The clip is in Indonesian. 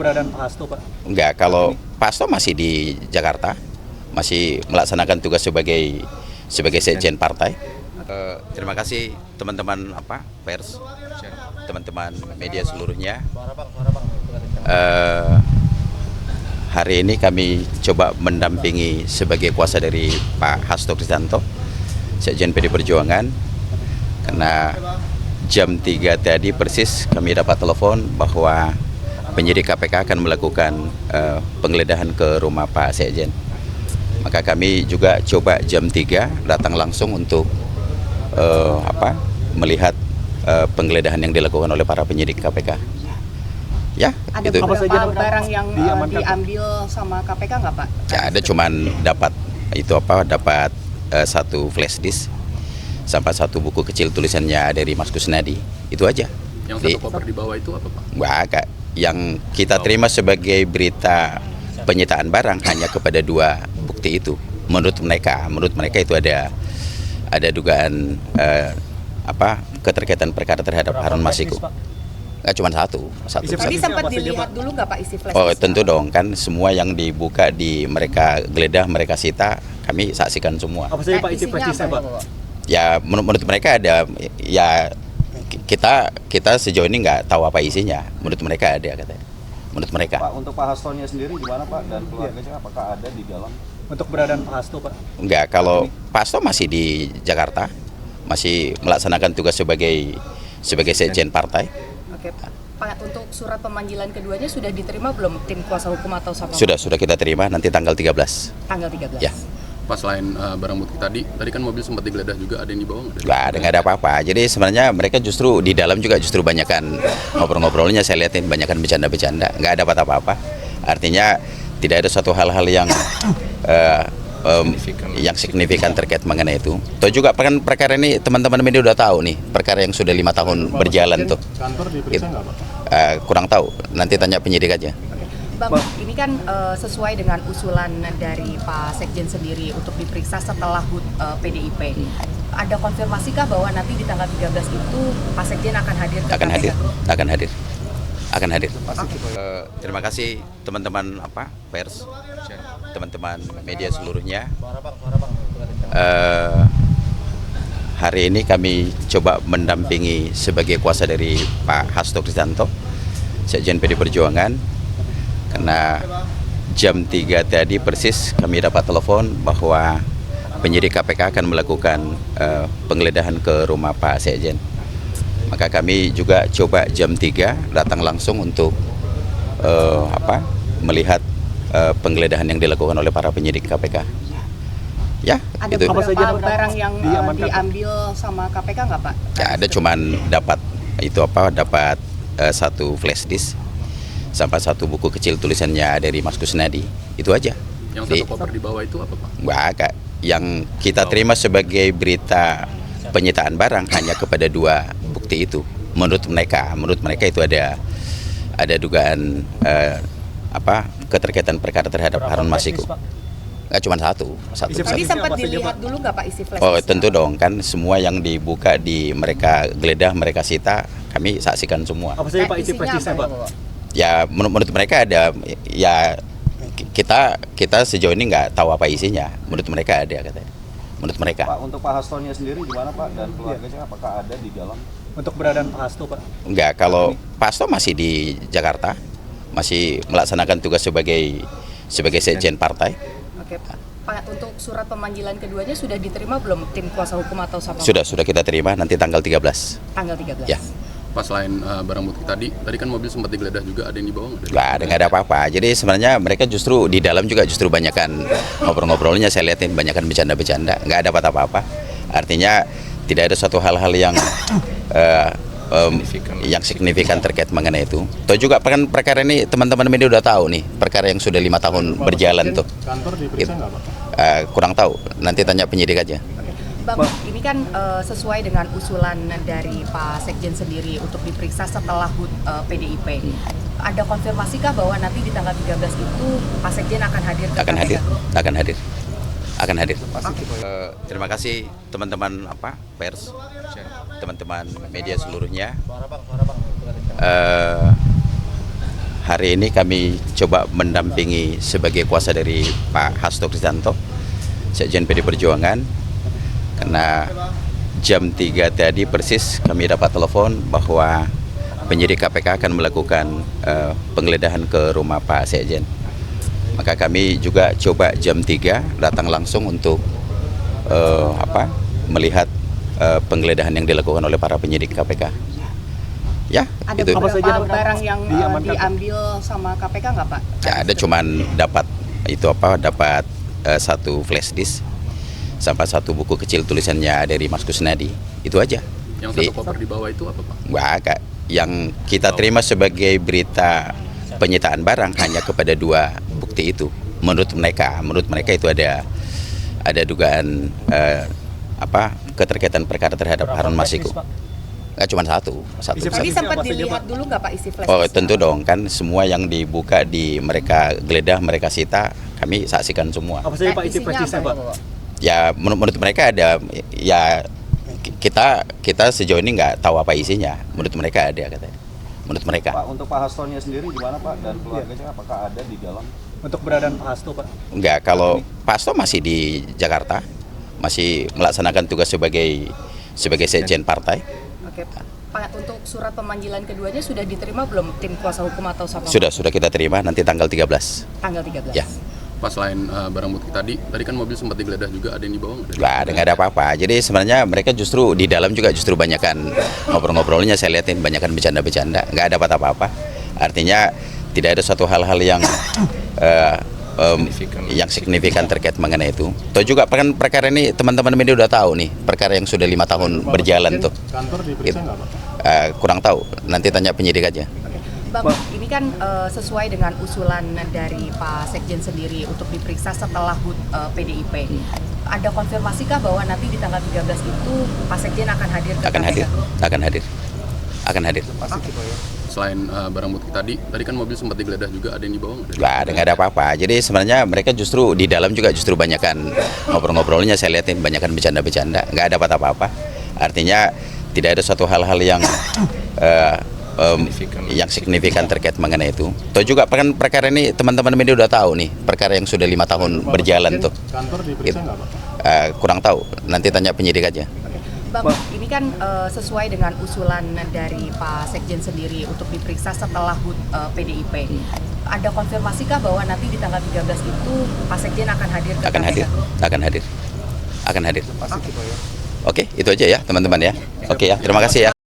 Keberadaan Pak Hasto, Pak? Enggak, kalau Pak Hasto masih di Jakarta, masih melaksanakan tugas sebagai sekjen partai. Terima kasih teman-teman pers, teman-teman media seluruhnya. Hari ini kami coba mendampingi sebagai kuasa dari Pak Hasto Kristianto, sekjen PD Perjuangan, karena jam 3 tadi persis kami dapat telepon bahwa penyidik KPK akan melakukan penggeledahan ke rumah Pak Sekjen. Maka kami juga coba jam 3 datang langsung untuk melihat penggeledahan yang dilakukan oleh para penyidik KPK. Ya, ada itu. beberapa barang yang diambil sama KPK nggak, Pak? Ya, ada cuman dapat dapat satu flash disk sampai satu buku kecil tulisannya dari Mas Kusnadi. Itu aja. Yang satu koper di bawah itu apa, Pak? Wah, yang kita terima sebagai berita penyitaan barang hanya kepada 2 bukti itu. Menurut mereka itu ada dugaan keterkaitan perkara terhadap Harun Masiku. Nggak cuma satu. Tadi sempat dilihat dulu nggak, Pak, isi flash? Oh, tentu dong, kan semua yang dibuka di mereka geledah, mereka sita, kami saksikan semua. Apa saja Pak isi flash disk, Pak? Ya, menurut mereka ada, ya kita sejauh ini nggak tahu apa isinya. Menurut mereka ada, katanya. Menurut mereka. Pak, untuk Pak Hastonya sendiri gimana, Pak, dan keluarganya apakah ada di dalam? Untuk keberadaan Pak Hasto, Pak? Enggak, kalau Pak Hasto masih di Jakarta, masih melaksanakan tugas sebagai sekjen partai. Oke, Pak, untuk surat pemanggilan keduanya sudah diterima belum tim kuasa hukum atau siapa? Sudah kita terima nanti tanggal 13. Tanggal 13. Ya. Pas selain barang bukti tadi kan mobil sempat digeledah juga, ada yang dibawa nggak? Nggak ada apa-apa. Jadi sebenarnya mereka justru di dalam juga justru banyakan ngobrol-ngobrolnya, saya lihatin banyakan bercanda-bercanda. Nggak ada apa-apa. Artinya tidak ada suatu hal-hal yang signifikan terkait mengenai itu. Toh juga perkara ini teman-teman media udah tahu nih, perkara yang sudah 5 tahun berjalan tuh. Kantor diperiksa nggak, Pak? Kurang tahu, nanti tanya penyidik aja. Bang, ini kan sesuai dengan usulan dari Pak Sekjen sendiri untuk diperiksa setelah HUT PDIP. Ada konfirmasikah bahwa nanti di tanggal 13 itu Pak Sekjen akan hadir ke KPK? Akan hadir. Terima kasih teman-teman pers, teman-teman media seluruhnya. Hari ini kami coba mendampingi sebagai kuasa dari Pak Hasto Kristianto, sekjen PD Perjuangan, karena jam 3 tadi persis kami dapat telepon bahwa penyidik KPK akan melakukan penggeledahan ke rumah Pak Sekjen. Maka kami juga coba jam 3 datang langsung untuk melihat penggeledahan yang dilakukan oleh para penyidik KPK. Ya, ada itu. beberapa barang yang diambil sama KPK nggak, Pak? Ya, ada cuman dapat dapat satu flash disk sampai satu buku kecil tulisannya dari Mas Kusnadi. Itu aja. Yang satu koper di bawah itu apa, Pak? Wah, yang kita terima sebagai berita penyitaan barang hanya kepada 2 bukti itu. Menurut mereka itu ada dugaan keterkaitan perkara terhadap Harun Masiku. Nggak cuma satu. Tadi sempat dilihat dulu nggak, Pak, isi flash? Oh, tentu dong, kan semua yang dibuka di mereka geledah, mereka sita, kami saksikan semua. Apa saja Pak isi flash disk, Pak? Ya, menurut mereka ada, ya kita sejauh ini nggak tahu apa isinya. Menurut mereka ada, katanya. Menurut mereka. Pak, untuk Pak Hastonya sendiri gimana, Pak, dan keluarganya apakah ada di dalam? Untuk keberadaan Pak Hasto, Pak? Enggak, kalau Pak Hasto masih di Jakarta, masih melaksanakan tugas sebagai sekjen partai. Oke, Pak, untuk surat pemanggilan keduanya sudah diterima belum tim kuasa hukum atau siapa? Sudah kita terima nanti tanggal 13. Tanggal 13. Ya. Pas selain barang bukti tadi kan mobil sempat digeledah juga, ada yang dibawa nggak? Nggak ada apa-apa. Jadi sebenarnya mereka justru di dalam juga justru banyakan ngobrol-ngobrolnya, saya lihatin banyakan bercanda-bercanda. Nggak ada apa-apa. Artinya tidak ada suatu hal-hal yang signifikan terkait mengenai itu. Toh juga perkara ini teman-teman media udah tahu nih, perkara yang sudah 5 tahun berjalan tuh. Kantor diperiksa nggak, Pak? Kurang tahu, nanti tanya penyidik aja. Bang, ini kan sesuai dengan usulan dari Pak Sekjen sendiri untuk diperiksa setelah HUT PDIP. Ada konfirmasikah bahwa nanti di tanggal 13 itu Pak Sekjen akan hadir ke KPK? Akan hadir. Terima kasih teman-teman pers, teman-teman media seluruhnya. hari ini kami coba mendampingi sebagai kuasa dari Pak Hasto Kristianto, Sekjen PD Perjuangan, karena jam 3 tadi persis kami dapat telepon bahwa penyidik KPK akan melakukan penggeledahan ke rumah Pak Sekjen. Maka kami juga coba jam 3 datang langsung untuk melihat penggeledahan yang dilakukan oleh para penyidik KPK. Ya, Ada itu. beberapa barang yang diamankan, Pak? diambil sama KPK nggak Pak? Ya, ada cuman dapat satu flash disk sampai satu buku kecil tulisannya dari Mas Kusnadi. Itu aja. Yang satu koper di bawah itu apa, Pak? Kak, yang kita terima sebagai berita penyitaan barang hanya kepada 2 bukti itu. Menurut mereka itu ada dugaan keterkaitan perkara terhadap Harun Masiku. Nggak cuma satu. Tadi sempat dilihat dulu nggak Pak isi flash Oh disk? tentu dong, kan semua yang dibuka mereka geledah, mereka sita, kami saksikan semua. Apa saja Pak isi Isinya flash disknya apa, Pak? Ya menurut mereka ada, ya kita sejauh ini nggak tahu apa isinya. Menurut mereka ada katanya. Menurut mereka. Pak, untuk Pak Hastonya sendiri gimana Pak dan keluarganya apakah ada di dalam? Untuk keberadaan Pak Hasto Pak? Enggak, kalau Pak Hasto masih di Jakarta, masih melaksanakan tugas sebagai sekjen partai. Oke Pak, untuk surat pemanggilan keduanya sudah diterima belum tim kuasa hukum atau siapa? Sudah kita terima nanti tanggal 13. Tanggal 13. Ya. Pas selain barang bukti tadi kan mobil sempat digeledah juga, ada yang dibawa nggak? Nggak ada apa-apa. Jadi sebenarnya mereka justru di dalam juga justru banyakan ngobrol-ngobrolnya, saya lihatin banyakan bercanda-bercanda, nggak ada apa-apa. Artinya tidak ada suatu hal-hal yang signifikan terkait mengenai itu. Toh juga perkara ini teman-teman media udah tahu nih, perkara yang sudah 5 tahun berjalan tuh. Kantor diperiksa nggak Pak? Kurang tahu, nanti tanya penyidik aja. Bang, ini kan sesuai dengan usulan dari Pak Sekjen sendiri untuk diperiksa setelah HUT PDIP. Ada konfirmasikah bahwa nanti di tanggal 13 itu Pak Sekjen akan hadir ke KPK? Akan hadir. Selain barang bukti tadi kan mobil sempat digeledah juga, ada yang dibawa nggak? Nggak ada apa-apa. Jadi sebenarnya mereka justru di dalam juga justru banyakan ngobrol-ngobrolnya, saya lihatin banyakan bercanda-bercanda, nggak ada apa-apa. Artinya tidak ada suatu hal-hal yang signifikan terkait mengenai itu. Toh juga perkara ini teman-teman media udah tahu nih, perkara yang sudah 5 tahun berjalan tuh. Kantor diperiksa nggak Pak? Kurang tahu, nanti tanya penyidik aja. Bang, ini kan sesuai dengan usulan dari Pak Sekjen sendiri untuk diperiksa setelah HUT PDIP. Ada konfirmasikah bahwa nanti di tanggal 13 itu Pak Sekjen akan hadir ke KPK? Akan hadir. Oke, itu aja ya teman-teman ya. Oke ya, terima kasih ya.